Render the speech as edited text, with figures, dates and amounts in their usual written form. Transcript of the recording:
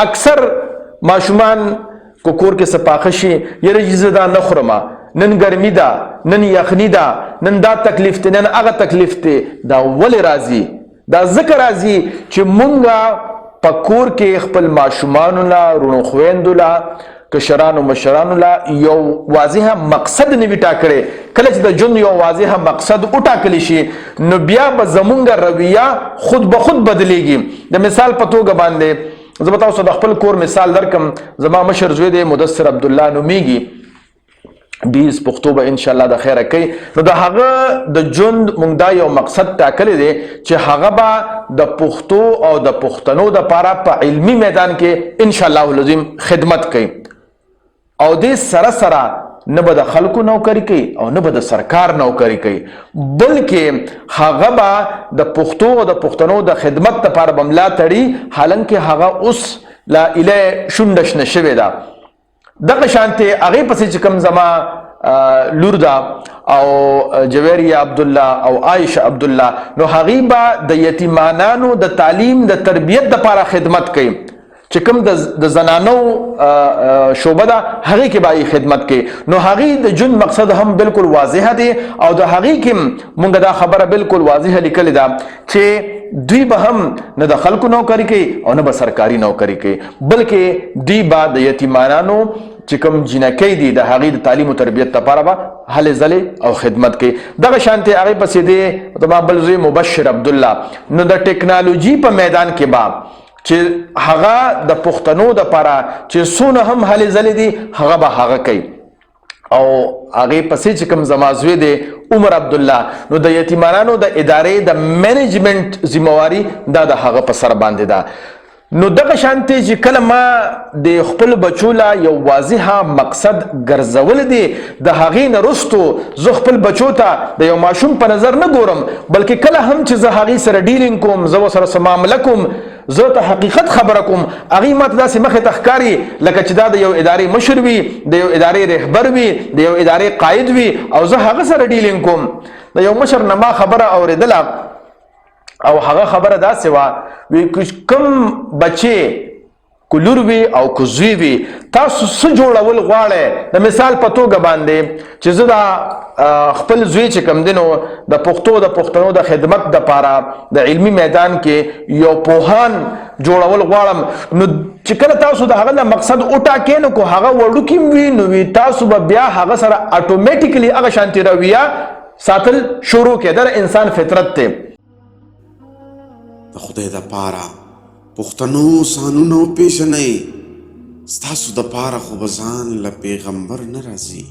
اکثر ماشومان کو کور کې سپاخه شي یره جزه دا نه خورم، نن ګرمي ده، نن یخني ده، نن دا تکلیف دی، نن هغه تکلیف دی. دا ولې راځي؟ دا ځکه راځي چې مونږه په کور کې خپل ماشومانو لا، رونو خویندو لا، کشرانو مشرانو لا یو واضح مقصد نه وي ټاکلی. کله چې د ژوند یو واضح مقصد وټاکلی شي نو بیا به زمونږ رویه خود به خود بدلیږي. د مثال په توګه باندې زه به تاسو د خپل کور مثال درکم. زما مشر زوی دی مدثر عبدالله نومیږي، 20 پښتو به انشاءالله د خیره کوي. نو د هغه د ژوند مونږ دا یو مقصد ټاکلی دی چې هغه به د پښتو او د پښتنو دپاره په علمي میدان کې انشاءالله العظیم خدمت کوي. او دې سره سره نه به د خلکو نوکری کوي او نه به د سرکار نوکری کوي، بلکې هغه به د پښتو او د پښتنو د خدمت لپاره به ملا تړي، حالانکه هغه اوس لا اله شونډه شنه شوې ده. دغه شانتې هغې پسې چې کوم زما لور ده او جویریه عبدالله او عایشه عبدالله، نو هغې به د یتیمانانو د تعلیم د تربیت دپاره خدمت کوي. چې کوم د زنانو شعبه ده هغې کې به خدمت کوي. نو هغې د ژوند مقصد هم بالکل واضحه دی او د هغې کې مونږ دا خبره بالکل واضحه لیکلې ده چې دوی به هم نه د خلکو نوکری کوي او نه به سرکاري نوکری کوي، بلکې دوی به د یتیمانانو چې کوم جنکۍ دي د هغې د تعلیم او تربیت لپاره به هلې ځلې او خدمت کوي. دغه شانتې هغې پسې دی زما بل زوی مبشر عبدالله. نو د ټکنالوژي په میدان کې به چې هغه د پښتنو دپاره چې څونه هم هلې ځلې دي هغه به هغه کوي. او هغې پسې چې کوم زما زوی دی عمر عبدالله، نو د یتیمانانو د ادارې د مینجمنټ ذمواري دا د هغه په سر باندې ده. نو دغه شانتې چې کله ما د خپل بچو لا یو واضحه مقصد ګرځول دی، د هغې نه وروستو زه خپل بچو ته د یو ماشوم په نظر نه ګورم، بلکې کله هم چې زه هغې سره ډیلینګ کوم، زه ورسره څه معامله کوم، زه ته حقیقت خبره کوم، هغې ما ته داسې مخې ته ښکاري لکه چې دا د یو ادارې مشر وي، د یو ادارې رهبر وي، د یو ادارې قاید وي او زه هغه سره ډیلینګ کوم. د یو مشر نه ما خبره اورېدله او هغه خبره داسې وه، وی کوم بچې که لور وي او که زوی وي تاسو څه جوړول غواړئ؟ د مثال په توګه باندې چې زه دا خپل زوی چې کوم دی نو د پښتو د پښتنو د خدمت دپاره د علمي میدان کې یو پوهان جوړول غواړم، نو چې کله تاسو د هغه نه مقصد وټاکئ نو که هغه وړوکی وي نو تاسو به بیا هغه سره اټومیټیکلی هغه شانتې رویه ساتل شروع کړئ. دا انسان فطرت دی. د خدای دپاره پښتنو سانونو پیژنئ، ستاسو دپاره خو به ځان له پیغمبر نه راځي.